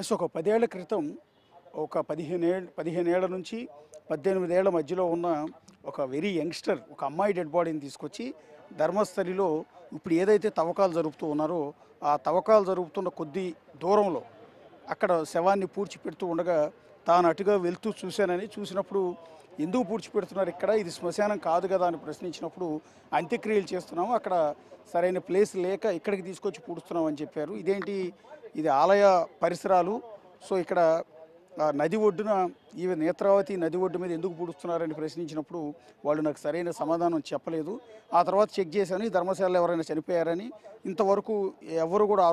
ఒక 10 ఏళ్ల క్రితం ఒక 15 ఏళ్ల నుంచి 18 ఏళ్ల మధ్యలో ఉన్న ఒక వెరీ యంగ్స్టర్ ఒక అమ్మాయి డెడ్ బాడీని తీసుకొచ్చి ధర్మస్థలిలో ఇప్పుడు ఏదైతే తవ్వకాలు జరుపుతూ ఉన్నారో ఆ తవ్వకాలు జరుగుతున్న కొద్ది దూరంలో అక్కడ శవాన్ని పూడ్చిపెడుతూ ఉండగా తాను అటుగా వెళ్తూ చూసినప్పుడు ఎందుకు పూడ్చిపెడుతున్నారు ఇక్కడ, ఇది శ్మశానం కాదు కదా అని ప్రశ్నించినప్పుడు అంత్యక్రియలు చేస్తున్నాము, అక్కడ సరైన ప్లేస్ లేక ఇక్కడికి తీసుకొచ్చి పూడుస్తున్నాం అని చెప్పారు. ఇదేంటి, ఇది ఆలయ పరిసరాలు, సో ఇక్కడ నది ఒడ్డున ఈ నేత్రావతి నది ఒడ్డు మీద ఎందుకు పూడుస్తున్నారని ప్రశ్నించినప్పుడు వాళ్ళు నాకు సరైన సమాధానం చెప్పలేదు. ఆ తర్వాత చెక్ చేశాను, ఈ ధర్మశాలలో ఎవరైనా చనిపోయారని. ఇంతవరకు ఎవరు కూడా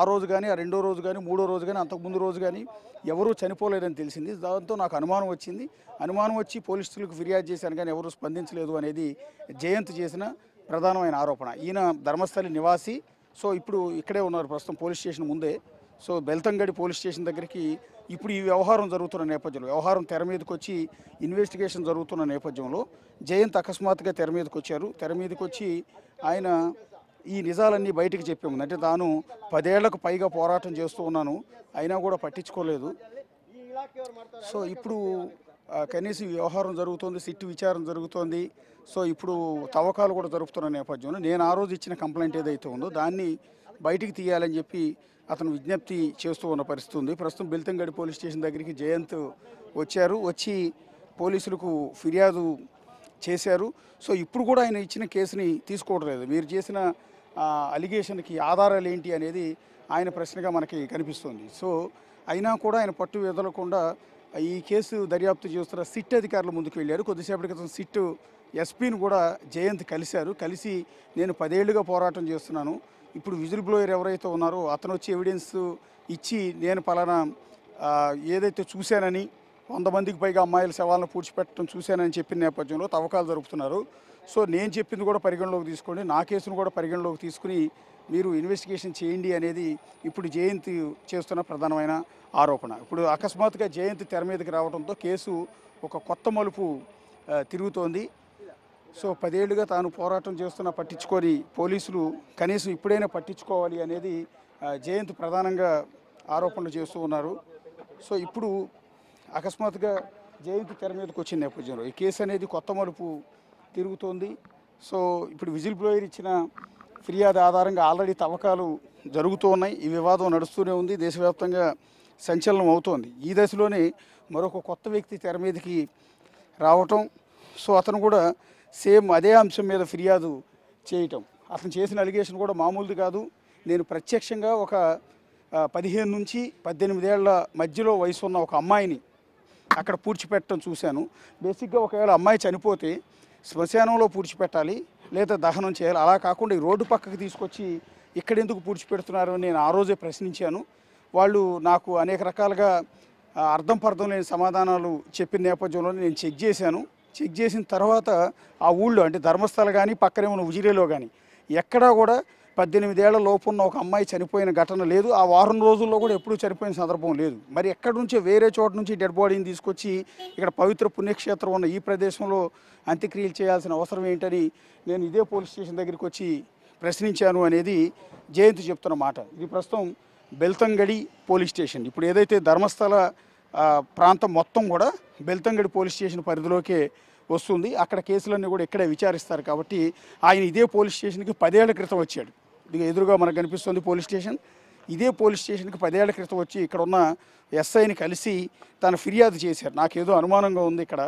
ఆ రోజు కానీ, ఆ రెండో రోజు కానీ, మూడో రోజు కానీ, అంతకుముందు రోజు కానీ ఎవరూ చనిపోలేదని తెలిసింది. దాంతో నాకు అనుమానం వచ్చింది. అనుమానం వచ్చి పోలీసులకు ఫిర్యాదు చేశాను కానీ ఎవరూ స్పందించలేదు అనేది జయంత్ చేసిన ప్రధానమైన ఆరోపణ. ఈయన ధర్మస్థలి నివాసి. సో ఇప్పుడు ఇక్కడే ఉన్నారు ప్రస్తుతం పోలీస్ స్టేషన్ ముందే. సో బెల్తంగడి పోలీస్ స్టేషన్ దగ్గరికి ఇప్పుడు ఈ వ్యవహారం జరుగుతున్న నేపథ్యంలో, వ్యవహారం తెర మీదకి వచ్చి ఇన్వెస్టిగేషన్ జరుగుతున్న నేపథ్యంలో జయంత్ అకస్మాత్తుగా తెర మీదకి వచ్చారు. తెర మీదకి వచ్చి ఆయన ఈ నిజాలన్నీ బయటికి చెప్పాము. అంటే తాను 10 ఏళ్లకు పైగా పోరాటం చేస్తూ ఉన్నాను, అయినా కూడా పట్టించుకోలేదు. సో ఇప్పుడు కనీసం ఈ వ్యవహారం జరుగుతోంది, సిట్టు విచారణ జరుగుతోంది. సో ఇప్పుడు తవ్వకాలు కూడా జరుపుతున్న నేపథ్యంలో నేను ఆ రోజు ఇచ్చిన కంప్లైంట్ ఏదైతే ఉందో దాన్ని బయటికి తీయాలని చెప్పి అతను విజ్ఞప్తి చేస్తూ ఉన్న పరిస్థితి ఉంది. ప్రస్తుతం బెల్తంగడి పోలీస్ స్టేషన్ దగ్గరికి జయంత్ వచ్చి పోలీసులకు ఫిర్యాదు చేశారు. సో ఇప్పుడు కూడా ఆయన ఇచ్చిన కేసుని తీసుకోవడం లేదు. మీరు చేసిన అలిగేషన్కి ఆధారాలు ఏంటి అనేది ఆయన ప్రశ్నగా మనకి కనిపిస్తుంది. సో అయినా కూడా ఆయన పట్టు వదలకుండా ఈ కేసు దర్యాప్తు చేస్తున్న సిట్ అధికారులు ముందుకు వెళ్ళారు. కొద్దిసేపటి క్రితం సిట్ ఎస్పీని కూడా జయంత్ కలిసి నేను 10 ఏళ్లుగా పోరాటం చేస్తున్నాను, ఇప్పుడు విజిల్ బ్లోయర్ ఎవరైతే ఉన్నారో అతను వచ్చి ఎవిడెన్స్ ఇచ్చి నేను పలానా ఏదైతే చూశానని 100 మందికి పైగా అమ్మాయిల శవాలను పూడ్చిపెట్టడం చూశానని చెప్పిన నేపథ్యంలో తవ్వకాలు జరుపుతున్నారు. సో నేను చెప్పింది కూడా పరిగణలోకి తీసుకోండి, నా కేసును కూడా పరిగణలోకి తీసుకుని మీరు ఇన్వెస్టిగేషన్ చేయండి అనేది ఇప్పుడు జయంత్ చేస్తున్న ప్రధానమైన ఆరోపణ. ఇప్పుడు అకస్మాత్తుగా జయంత్ తెర మీదకి రావడంతో కేసు ఒక కొత్త మలుపు తిరుగుతోంది. సో 10 ఏళ్లుగా తాను పోరాటం చేస్తున్నా పట్టించుకొని పోలీసులు కనీసం ఇప్పుడైనా పట్టించుకోవాలి అనేది జయంత్ ప్రధానంగా ఆరోపణలు చేస్తూ ఉన్నారు. సో ఇప్పుడు అకస్మాత్తుగా జయంత్ తెర మీదకి వచ్చిన నేపథ్యంలో ఈ కేసు అనేది కొత్త మలుపు తిరుగుతోంది. సో ఇప్పుడు విజిల్ బ్లోయర్ ఇచ్చిన ఫిర్యాదు ఆధారంగా ఆల్రెడీ తవ్వకాలు జరుగుతూ ఉన్నాయి. ఈ వివాదం నడుస్తూనే ఉంది, దేశవ్యాప్తంగా సంచలనం అవుతోంది. ఈ దశలోనే మరొక కొత్త వ్యక్తి తెర మీదకి రావటం, సో అతను కూడా సేమ్ అదే అంశం మీద ఫిర్యాదు చేయటం. అతను చేసిన అలిగేషన్ కూడా మామూలుది కాదు. నేను ప్రత్యక్షంగా ఒక 15 నుంచి 18 ఏళ్ల మధ్యలో వయసు ఉన్న ఒక అమ్మాయిని అక్కడ పూడ్చిపెట్టడం చూశాను. బేసిక్గా ఒకవేళ అమ్మాయి చనిపోతే శ్మశానంలో పూడ్చిపెట్టాలి లేదా దహనం చేయాలి, అలా కాకుండా ఈ రోడ్డు పక్కకి తీసుకొచ్చి ఇక్కడ ఎందుకు పూడ్చిపెడుతున్నారు అని నేను ఆ రోజే ప్రశ్నించాను. వాళ్ళు నాకు అనేక రకాలుగా అర్థం పర్థం లేని సమాధానాలు చెప్పిన నేపథ్యంలో నేను చెక్ చేసిన తర్వాత ఆ ఊళ్ళో అంటే ధర్మస్థల కానీ పక్కనే ఉన్న ఉజిరేలో కానీ ఎక్కడా కూడా 18 ఏళ్ల లోపు ఉన్న ఒక అమ్మాయి చనిపోయిన ఘటన లేదు. ఆ వారం రోజుల్లో కూడా ఎప్పుడూ చనిపోయిన సందర్భం లేదు. మరి ఎక్కడి నుంచో వేరే చోట నుంచి డెడ్ బాడీని తీసుకొచ్చి ఇక్కడ పవిత్ర పుణ్యక్షేత్రం ఉన్న ఈ ప్రదేశంలో అంత్యక్రియలు చేయాల్సిన అవసరం ఏంటని నేను ఇదే పోలీస్ స్టేషన్ దగ్గరికి వచ్చి ప్రశ్నించాను అనేది జయంత్ చెప్తున్న మాట. ఇది ప్రస్తుతం బెల్తంగడి పోలీస్ స్టేషన్. ఇప్పుడు ఏదైతే ధర్మస్థల ప్రాంతం మొత్తం కూడా బెల్తంగడి పోలీస్ స్టేషన్ పరిధిలోకే వస్తుంది. అక్కడ కేసులన్నీ కూడా ఇక్కడే విచారిస్తారు. కాబట్టి ఆయన ఇదే పోలీస్ స్టేషన్కి 10 ఏళ్ల క్రితం వచ్చాడు. ఇది ఎదురుగా మనకు కనిపిస్తుంది పోలీస్ స్టేషన్. ఇదే పోలీస్ స్టేషన్కి 10 ఏళ్ల క్రితం వచ్చి ఇక్కడ ఉన్న ఎస్ఐని కలిసి తన ఫిర్యాదు చేశారు. నాకేదో అనుమానంగా ఉంది, ఇక్కడ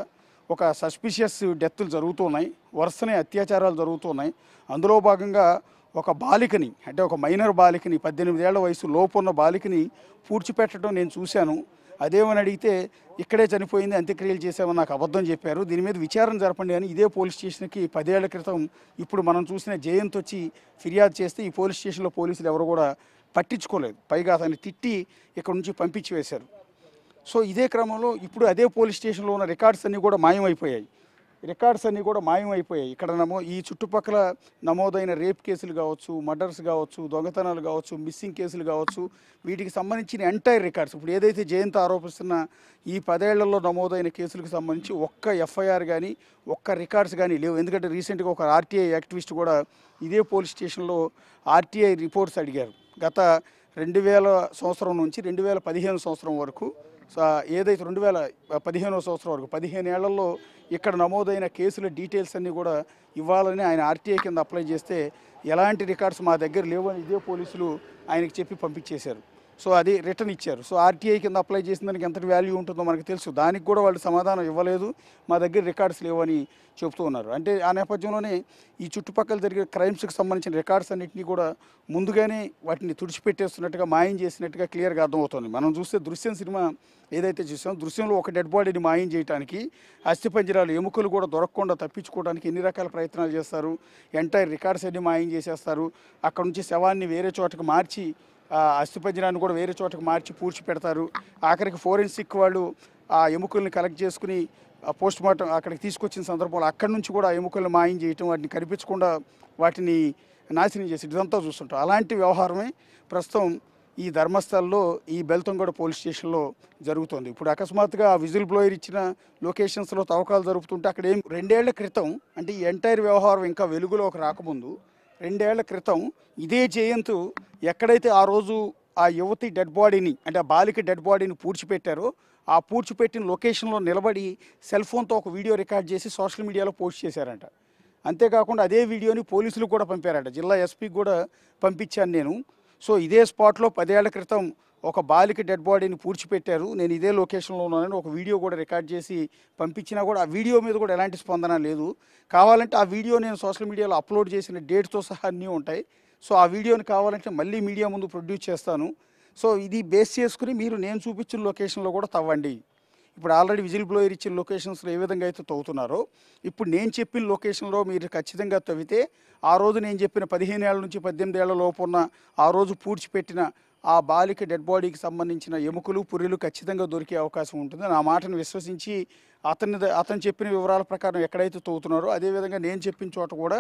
ఒక సస్పిషియస్ డెత్లు జరుగుతున్నాయి, వరుసనే అత్యాచారాలు జరుగుతున్నాయి. అందులో భాగంగా ఒక బాలికని అంటే ఒక మైనర్ బాలికని 18 ఏళ్ల వయసు లోపు ఉన్న బాలికని పూడ్చిపెట్టడం నేను చూశాను. అదేమని అడిగితే ఇక్కడే చనిపోయింది, అంత్యక్రియలు చేసామని నాకు అబద్ధం చెప్పారు. దీని మీద విచారణ జరపండి అని ఇదే పోలీస్ స్టేషన్కి 10 ఏళ్ల క్రితం ఇప్పుడు మనం చూసిన జయంత్ వచ్చి ఫిర్యాదు చేస్తే ఈ పోలీస్ స్టేషన్లో పోలీసులు ఎవరు కూడా పట్టించుకోలేదు. పైగా అతన్ని తిట్టి ఇక్కడ నుంచి పంపించి వేశారు. సో ఇదే క్రమంలో ఇప్పుడు అదే పోలీస్ స్టేషన్లో ఉన్న రికార్డ్స్ అన్నీ కూడా మాయమైపోయాయి. ఇక్కడ ఈ చుట్టుపక్కల నమోదైన రేప్ కేసులు కావచ్చు, మర్డర్స్ కావచ్చు, దొంగతనాలు కావచ్చు, మిస్సింగ్ కేసులు కావచ్చు, వీటికి సంబంధించిన ఎంటైర్ రికార్డ్స్ ఇప్పుడు ఏదైతే జయంత్ ఆరోపిస్తున్న ఈ 10 ఏళ్లలో నమోదైన కేసులకు సంబంధించి ఒక్క ఎఫ్ఐఆర్ కానీ ఒక్క రికార్డ్స్ కానీ లేవు. ఎందుకంటే రీసెంట్గా ఒక ఆర్టీఐ యాక్టివిస్ట్ కూడా ఇదే పోలీస్ స్టేషన్లో ఆర్టీఐ రిపోర్ట్స్ అడిగారు. గత 2000 సంవత్సరం నుంచి 2015 సంవత్సరం వరకు ఏదైతే 2015 సంవత్సరం వరకు 15 ఏళ్లలో ఇక్కడ నమోదైన కేసుల డీటెయిల్స్ అన్నీ కూడా ఇవ్వాలని ఆయన ఆర్టీఐ కింద అప్లై చేస్తే ఎలాంటి రికార్డ్స్ మా దగ్గర లేవని ఇదే పోలీసులు ఆయనకి చెప్పి పంపించేశారు. సో అది రిటర్న్ ఇచ్చారు. సో ఆర్టీఐ కింద అప్లై చేసిన దానికి ఎంత వాల్యూ ఉంటుందో మనకు తెలుసు. దానికి కూడా వాళ్ళు సమాధానం ఇవ్వలేదు, మా దగ్గర రికార్డ్స్ లేవని చెబుతూ ఉన్నారు. అంటే ఆ నేపథ్యంలోనే ఈ చుట్టుపక్కల జరిగే క్రైమ్స్కి సంబంధించిన రికార్డ్స్ అన్నింటినీ కూడా ముందుగానే వాటిని తుడిచిపెట్టేస్తున్నట్టుగా, మాయం చేసినట్టుగా క్లియర్గా అర్థమవుతుంది. మనం చూస్తే దృశ్యం సినిమా ఏదైతే చూసామో, దృశ్యంలో ఒక డెడ్ బాడీని మాయం చేయడానికి, అస్థిపంజరాలు ఎముకలు కూడా దొరకకుండా తప్పించుకోవడానికి ఎన్ని రకాల ప్రయత్నాలు చేస్తారు. ఎంటైర్ రికార్డ్స్ అన్ని మాయం చేసేస్తారు. అక్కడ నుంచి శవాన్ని వేరే చోటకి మార్చి, అస్థిపంజరాన్ని కూడా వేరే చోటకి మార్చి పూడ్చి పెడతారు. ఆఖరికి ఫోరెన్సిక్ వాళ్ళు ఆ ఎముకల్ని కలెక్ట్ చేసుకుని పోస్ట్ మార్టం అక్కడికి తీసుకొచ్చిన సందర్భంలో అక్కడి నుంచి కూడా ఆ ఎముకల్ని మాయం చేయటం, వాటిని కనిపించకుండా వాటిని నాశనం చేసి ఇదంతా చూస్తుంటాం. అలాంటి వ్యవహారమే ప్రస్తుతం ఈ ధర్మస్థల్లో ఈ బెల్తంగూడ పోలీస్ స్టేషన్లో జరుగుతుంది. ఇప్పుడు అకస్మాత్తుగా విజిల్ బ్లోయర్ ఇచ్చిన లొకేషన్స్లో తవ్వకాలు జరుపుతుంటే అక్కడ 2 ఏళ్ల క్రితం, అంటే ఈ ఎంటైర్ వ్యవహారం ఇంకా వెలుగులోకి రాకముందు 2 ఏళ్ల క్రితం ఇదే జయంత్ ఎక్కడైతే ఆ రోజు ఆ యువతి డెడ్ బాడీని, అంటే ఆ బాలిక డెడ్ బాడీని పూడ్చిపెట్టారో, ఆ పూడ్చిపెట్టిన లొకేషన్లో నిలబడి సెల్ ఫోన్తో ఒక వీడియో రికార్డ్ చేసి సోషల్ మీడియాలో పోస్ట్ చేశారంట. అంతేకాకుండా అదే వీడియోని పోలీసులకు కూడా పంపారంట. జిల్లా ఎస్పీకి కూడా పంపించాను నేను. సో ఇదే స్పాట్లో 10 ఏళ్ల క్రితం ఒక బాలిక డెడ్ బాడీని పూడ్చిపెట్టారు, నేను ఇదే లొకేషన్లో ఉన్నానని ఒక వీడియో కూడా రికార్డ్ చేసి పంపించినా కూడా ఆ వీడియో మీద కూడా ఎలాంటి స్పందన లేదు. కావాలంటే ఆ వీడియో నేను సోషల్ మీడియాలో అప్లోడ్ చేసిన డేట్తో సహా అన్నీ ఉంటాయి. సో ఆ వీడియోని కావాలంటే మళ్ళీ మీడియా ముందు ప్రొడ్యూస్ చేస్తాను. సో ఇది బేస్ చేసుకుని మీరు నేను చూపించిన లొకేషన్లో కూడా తవ్వండి. ఇప్పుడు ఆల్రెడీ విజిల్ బ్లోయర్ ఇచ్చిన లొకేషన్స్లో ఏ విధంగా అయితే తవ్వుతున్నారో, ఇప్పుడు నేను చెప్పిన లొకేషన్లో మీరు ఖచ్చితంగా తవ్వితే ఆ రోజు నేను చెప్పిన 15 ఏళ్ల నుంచి 18 ఏళ్ల లోపు ఉన్న ఆ రోజు పూడ్చిపెట్టిన ఆ బాలిక డెడ్ బాడీకి సంబంధించిన ఎముకలు, పుర్రెలు ఖచ్చితంగా దొరికే అవకాశం ఉంటుంది. నా మాటను విశ్వసించి అతను చెప్పిన వివరాల ప్రకారం ఎక్కడైతే తవ్వుతున్నారో అదేవిధంగా నేను చెప్పిన చోట కూడా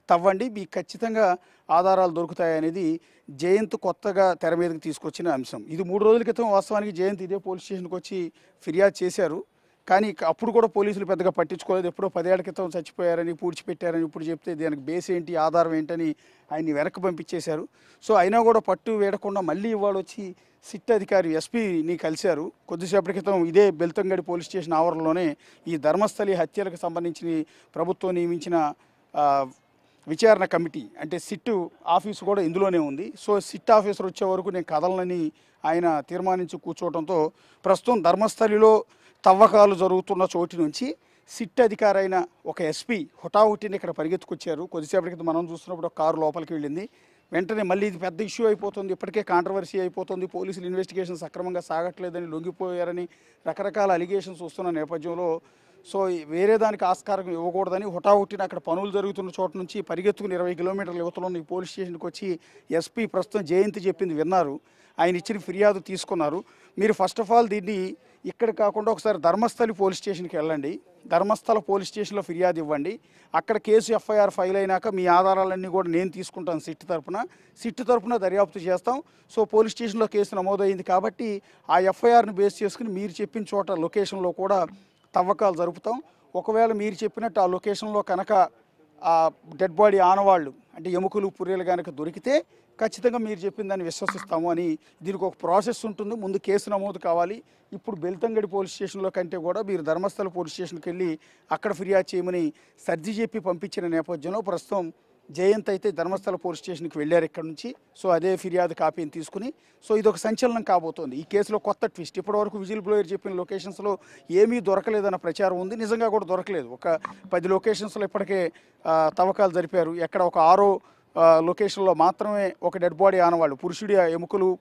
తవ్వండి, మీకు ఖచ్చితంగా ఆధారాలు దొరుకుతాయనేది జయంత్ కొత్తగా తెర మీదకి తీసుకొచ్చిన అంశం. ఇది 3 రోజుల క్రితం వాస్తవానికి జయంత్ ఇదే పోలీస్ స్టేషన్కి వచ్చి ఫిర్యాదు చేశారు. కానీ అప్పుడు కూడా పోలీసులు పెద్దగా పట్టించుకోలేదు. ఎప్పుడో 10 ఏళ్ల క్రితం చచ్చిపోయారని, పూడ్చిపెట్టారని ఇప్పుడు చెప్తే దానికి బేస్ ఏంటి, ఆధారం ఏంటని ఆయన్ని వెనక్కి పంపించేశారు. సో అయినా కూడా పట్టు వేయకుండా మళ్ళీ ఇవాళ వచ్చి సిట్ అధికారి ఎస్పీని కలిశారు. కొద్దిసేపటి క్రితం ఇదే బెల్తంగడి పోలీస్ స్టేషన్ ఆవరణలోనే ఈ ధర్మస్థలి హత్యలకు సంబంధించి ప్రభుత్వం నియమించిన విచారణ కమిటీ, అంటే సిట్ ఆఫీసు కూడా ఇందులోనే ఉంది. సో సిట్ ఆఫీసర్ వచ్చే వరకు నేను కదలనని ఆయన తీర్మానించి కూర్చోవడంతో ప్రస్తుతం ధర్మస్థలిలో తవ్వకాలు జరుగుతున్న చోటు నుంచి సిట్ అధికారి అయిన ఒక ఎస్పీ హుటాహుటిని ఇక్కడ పరిగెత్తుకొచ్చారు. కొద్దిసేపటి క్రితం మనం చూస్తున్నప్పుడు ఒక కారు లోపలికి వెళ్ళింది. వెంటనే మళ్ళీ ఇది పెద్ద ఇష్యూ అయిపోతుంది, ఇప్పటికే కాంట్రవర్సీ అయిపోతుంది, పోలీసులు ఇన్వెస్టిగేషన్ సక్రమంగా సాగట్లేదని, లొంగిపోయారని రకరకాల అలిగేషన్స్ వస్తున్న నేపథ్యంలో సో వేరే దానికి ఆస్కారం ఇవ్వకూడదని హుటాహుటిని అక్కడ పనులు జరుగుతున్న చోట నుంచి పరిగెత్తుకుని 20 కిలోమీటర్ల యువతలో ఈ పోలీస్ స్టేషన్కి వచ్చి ఎస్పీ ప్రస్తుతం జయంతి చెప్పింది విన్నారు, ఆయన ఇచ్చిన ఫిర్యాదు తీసుకున్నారు. మీరు ఫస్ట్ ఆఫ్ ఆల్ దీన్ని ఇక్కడ కాకుండా ఒకసారి ధర్మస్థలి పోలీస్ స్టేషన్కి వెళ్ళండి, ధర్మస్థల పోలీస్ స్టేషన్లో ఫిర్యాదు ఇవ్వండి. అక్కడ కేసు ఎఫ్ఐఆర్ ఫైల్ అయినాక మీ ఆధారాలన్నీ కూడా నేను తీసుకుంటాను సిట్ తరపున దర్యాప్తు చేస్తాం. సో పోలీస్ స్టేషన్లో కేసు నమోదైంది కాబట్టి ఆ ఎఫ్ఐఆర్ని బేస్ చేసుకుని మీరు చెప్పిన చోట లొకేషన్లో కూడా తవ్వకాలు జరుపుతాం. ఒకవేళ మీరు చెప్పినట్టు ఆ లొకేషన్లో కనుక ఆ డెడ్ బాడీ ఆనవాళ్ళు, అంటే ఎముకలు, పుర్రెలు కనుక దొరికితే ఖచ్చితంగా మీరు చెప్పిన దాన్ని విశ్వసిస్తాము అని. దీనికి ఒక ప్రాసెస్ ఉంటుంది, ముందు కేసు నమోదు కావాలి. ఇప్పుడు బెల్తంగడి పోలీస్ స్టేషన్లో కంటే కూడా మీరు ధర్మస్థల పోలీస్ స్టేషన్కి వెళ్ళి అక్కడ ఫిర్యాదు చేయమని సర్ది చెప్పి పంపించిన నేపథ్యంలో ప్రస్తుతం జయంత్ అయితే ధర్మస్థల పోలీస్ స్టేషన్కి వెళ్ళారు ఇక్కడ నుంచి. సో అదే ఫిర్యాదు కాపీని తీసుకుని సో ఇది ఒక సంచలనం కాబోతోంది. ఈ కేసులో కొత్త ట్విస్ట్, ఇప్పటివరకు విజిల్ బ్లోయర్ చెప్పిన లొకేషన్స్లో ఏమీ దొరకలేదన్న ప్రచారం ఉంది, నిజంగా కూడా దొరకలేదు. ఒక 10 లొకేషన్స్లో ఇప్పటికే తవ్వకాలు జరిపారు. ఎక్కడ ఒక 6వ లొకేషన్లో మాత్రమే ఒక డెడ్ బాడీ ఆనవాళ్ళు, పురుషుడి ఎముకలు,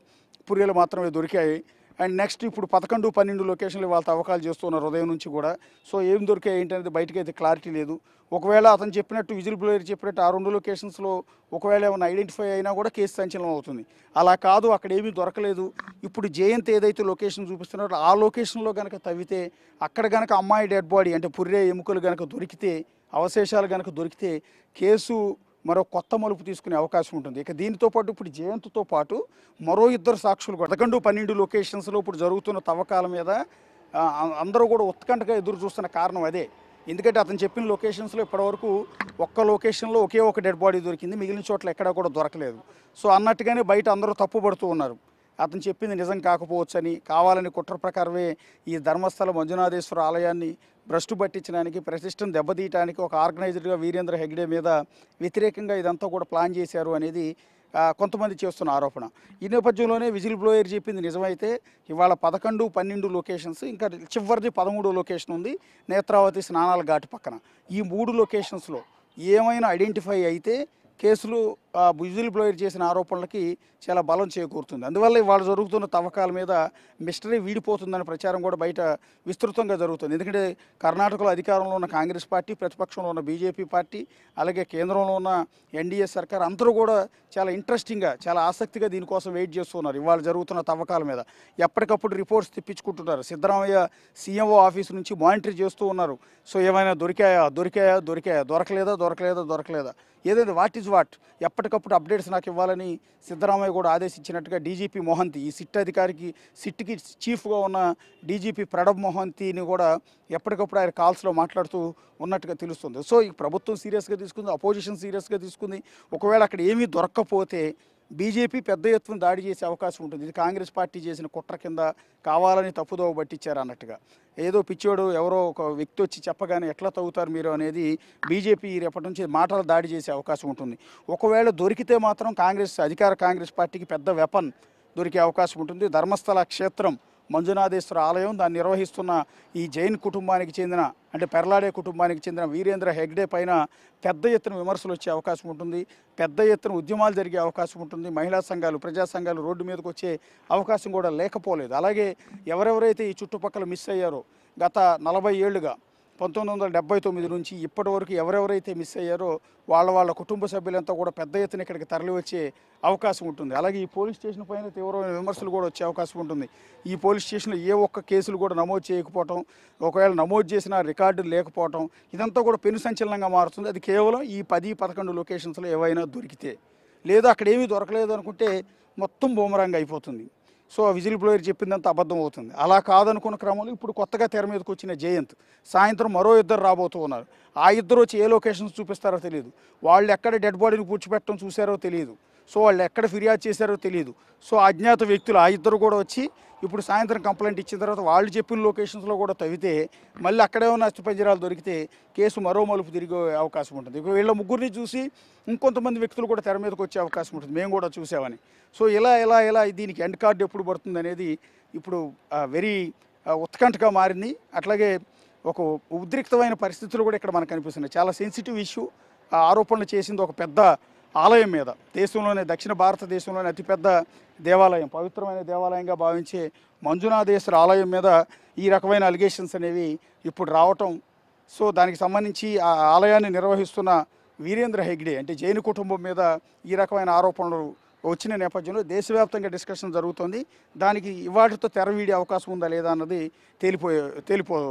పుర్రెలు మాత్రమే దొరికాయి. అండ్ నెక్స్ట్ ఇప్పుడు 11, 12 లొకేషన్లు వాళ్ళ తవ్వకాలు చేస్తున్నారు ఉదయం నుంచి కూడా. సో ఏం దొరికాయి ఏంటనేది బయటకి అయితే క్లారిటీ లేదు. ఒకవేళ అతను చెప్పినట్టు విజిల్ బ్లోయర్ చెప్పినట్టు ఆ 2 లొకేషన్స్లో ఒకవేళ ఏమైనా ఐడెంటిఫై అయినా కూడా కేసు సంచలనం అవుతుంది. అలా కాదు, అక్కడ ఏమీ దొరకలేదు. ఇప్పుడు జయంత్ ఏదైతే లొకేషన్ చూపిస్తున్నారో ఆ లొకేషన్లో కనుక తవ్వితే అక్కడ కనుక అమ్మాయి డెడ్ బాడీ, అంటే పుర్రె ఎముకలు కనుక దొరికితే, అవశేషాలు కనుక దొరికితే కేసు మరో కొత్త మలుపు తీసుకునే అవకాశం ఉంటుంది. ఇక దీనితో పాటు ఇప్పుడు జయంత్తో పాటు మరో 2 సాక్షులు కూడా 11, 12 లొకేషన్స్లో ఇప్పుడు జరుగుతున్న తవ్వకాల మీద అందరూ కూడా ఉత్కంఠగా ఎదురు చూస్తున్న కారణం అదే. ఎందుకంటే అతను చెప్పిన లొకేషన్స్లో ఇప్పటివరకు ఒక్క లొకేషన్లో ఒకే ఒక డెడ్ బాడీ దొరికింది, మిగిలిన చోట్ల ఎక్కడా కూడా దొరకలేదు. సో అన్నట్టుగానే బయట అందరూ తప్పుపడుతూ ఉన్నారు. అతను చెప్పింది నిజం కాకపోవచ్చని, కావాలని కుట్ర ప్రకారమే ఈ ధర్మస్థల మంజునాథేశ్వర ఆలయాన్ని భ్రష్టు పట్టించడానికి, ప్రతిష్టను దెబ్బతీయడానికి ఒక ఆర్గనైజర్గా వీరేంద్ర హెగ్డే మీద వ్యతిరేకంగా ఇదంతా కూడా ప్లాన్ చేశారు అనేది కొంతమంది చేస్తున్న ఆరోపణ. ఈ నేపథ్యంలోనే విజిల్ బ్లోయర్ చెప్పింది నిజమైతే ఇవాళ 11, 12 లొకేషన్స్, ఇంకా చివరిది 13 లొకేషన్ ఉంది నేత్రావతి స్నానాల ఘాటు పక్కన. ఈ 3 లొకేషన్స్లో ఏమైనా ఐడెంటిఫై అయితే కేసులు విజిల్ బ్లోయర్ చేసిన ఆరోపణలకి చాలా బలం చేకూరుతుంది. అందువల్ల ఇవాళ జరుగుతున్న తవ్వకాల మీద మిస్టరీ వీడిపోతుందనే ప్రచారం కూడా బయట విస్తృతంగా జరుగుతుంది. ఎందుకంటే కర్ణాటకలో అధికారంలో ఉన్న కాంగ్రెస్ పార్టీ, ప్రతిపక్షంలో ఉన్న బీజేపీ పార్టీ, అలాగే కేంద్రంలో ఉన్న ఎన్డీఏ సర్కార్ అందరూ కూడా చాలా ఇంట్రెస్టింగ్గా, చాలా ఆసక్తిగా దీనికోసం వెయిట్ చేస్తున్నారు. ఇవాళ జరుగుతున్న తవ్వకాల మీద ఎప్పటికప్పుడు రిపోర్ట్స్ తెప్పించుకుంటున్నారు. సిద్ధరామయ్య సీఎంఓ ఆఫీస్ నుంచి మానిటర్ చేస్తూ ఉన్నారు. సో ఏమైనా దొరికాయా, దొరకలేదా, ఏదైనా వాట్ ఈజ్ వాట్ ఎప్పటికప్పుడు అప్డేట్స్ నాకు ఇవ్వాలని సిద్ధరామయ్య కూడా ఆదేశించినట్టుగా డీజీపీ మొహంతి, ఈ సిట్ అధికారికి, సిట్కి చీఫ్గా ఉన్న డీజీపీ ప్రణబ్ మొహంతిని కూడా ఎప్పటికప్పుడు ఆయన కాల్స్లో మాట్లాడుతూ ఉన్నట్టుగా తెలుస్తుంది. సో ఈ ప్రభుత్వం సీరియస్గా తీసుకుంది, అపోజిషన్ సీరియస్గా తీసుకుంది. ఒకవేళ అక్కడ ఏమీ దొరక్కపోతే బీజేపీ పెద్ద ఎత్తున దాడి చేసే అవకాశం ఉంటుంది. ఇది కాంగ్రెస్ పార్టీ చేసిన కుట్ర కింద కావాలని తప్పుదోవ పట్టించారు అన్నట్టుగా. ఏదో పిచ్చోడు ఎవరో ఒక వ్యక్తి వచ్చి చెప్పగానే ఎట్లా తవ్వుతారు మీరు అనేది బీజేపీ రేపటి నుంచి మాటలు దాడి చేసే అవకాశం ఉంటుంది. ఒకవేళ దొరికితే మాత్రం అధికార కాంగ్రెస్ పార్టీకి పెద్ద వెపన్ దొరికే అవకాశం ఉంటుంది. ధర్మస్థల క్షేత్రం మంజునాథేశ్వర ఆలయం, దాన్ని నిర్వహిస్తున్న ఈ జైన్ కుటుంబానికి చెందిన, అంటే పెర్లాడే కుటుంబానికి చెందిన వీరేంద్ర హెగ్డే పైన పెద్ద ఎత్తున విమర్శలు వచ్చే అవకాశం ఉంటుంది. పెద్ద ఎత్తున ఉద్యమాలు జరిగే అవకాశం ఉంటుంది. మహిళా సంఘాలు, ప్రజా సంఘాలు రోడ్డు మీదకి వచ్చే అవకాశం కూడా లేకపోలేదు. అలాగే ఎవరెవరైతే ఈ చుట్టుపక్కల మిస్ అయ్యారో గత 40 ఏళ్లుగా 1979 నుంచి ఇప్పటి వరకు ఎవరెవరైతే మిస్ అయ్యారో వాళ్ళ కుటుంబ సభ్యులంతా కూడా పెద్ద ఎత్తున ఇక్కడికి తరలి వచ్చే అవకాశం ఉంటుంది. అలాగే ఈ పోలీస్ స్టేషన్ పైన తీవ్రమైన విమర్శలు కూడా వచ్చే అవకాశం ఉంటుంది. ఈ పోలీస్ స్టేషన్లో ఏ ఒక్క కేసులు కూడా నమోదు చేయకపోవటం, ఒకవేళ నమోదు చేసిన రికార్డులు లేకపోవటం, ఇదంతా కూడా పెను సంచలనంగా మారుతుంది. అది కేవలం ఈ 10, 11 లొకేషన్స్లో ఏవైనా దొరికితే, లేదా అక్కడ ఏమీ దొరకలేదు అనుకుంటే మొత్తం బూమరాంగ్ అయిపోతుంది. సో విజిల్ బ్లోయర్ చెప్పిందంతా అబద్ధం అవుతుంది. అలా కాదనుకున్న క్రమంలో ఇప్పుడు కొత్తగా తెర మీదకి వచ్చిన జయంత్ సాయంత్రం మరో ఇద్దరు రాబోతూ ఉన్నారు. ఆ ఇద్దరు వచ్చి ఏ లొకేషన్స్ చూపిస్తారో తెలియదు. వాళ్ళు ఎక్కడ డెడ్ బాడీని పూడ్చిపెట్టడం చూసారో తెలియదు. సో వాళ్ళు ఎక్కడ ఫిర్యాదు చేశారో తెలియదు. సో అజ్ఞాత వ్యక్తులు ఆ ఇద్దరు కూడా వచ్చి ఇప్పుడు సాయంత్రం కంప్లైంట్ ఇచ్చిన తర్వాత వాళ్ళు చెప్పిన లొకేషన్స్లో కూడా తవ్వితే మళ్ళీ అక్కడే ఉన్న అస్థిపంజరాలు దొరికితే కేసు మరో మలుపు తిరిగే అవకాశం ఉంటుంది. వీళ్ళ ముగ్గురిని చూసి ఇంకొంతమంది వ్యక్తులు కూడా తెర మీదకి వచ్చే అవకాశం ఉంటుంది, మేము కూడా చూసామని. సో ఇలా దీనికి ఎండ్ కార్డు ఎప్పుడు పడుతుంది అనేది ఇప్పుడు వెరీ ఉత్కంఠగా మారింది. అట్లాగే ఒక ఉద్రిక్తమైన పరిస్థితులు కూడా ఇక్కడ మనకు కనిపిస్తున్నాయి. చాలా సెన్సిటివ్ ఇష్యూ. ఆరోపణలు చేసింది ఒక పెద్ద ఆలయం మీద, దేశంలోనే, దక్షిణ భారతదేశంలోనే అతిపెద్ద దేవాలయం, పవిత్రమైన దేవాలయంగా భావించే మంజునాథేశ్వర ఆలయం మీద ఈ రకమైన అలిగేషన్స్ అనేవి ఇప్పుడు రావటం. సో దానికి సంబంధించి ఆ ఆలయాన్ని నిర్వహిస్తున్న వీరేంద్ర హెగ్డే అంటే జైన్ కుటుంబం మీద ఈ రకమైన ఆరోపణలు వచ్చిన నేపథ్యంలో దేశవ్యాప్తంగా డిస్కషన్ జరుగుతోంది. దానికి ఇవాటితో తెర వీడే అవకాశం ఉందా లేదా అన్నది తేలిపో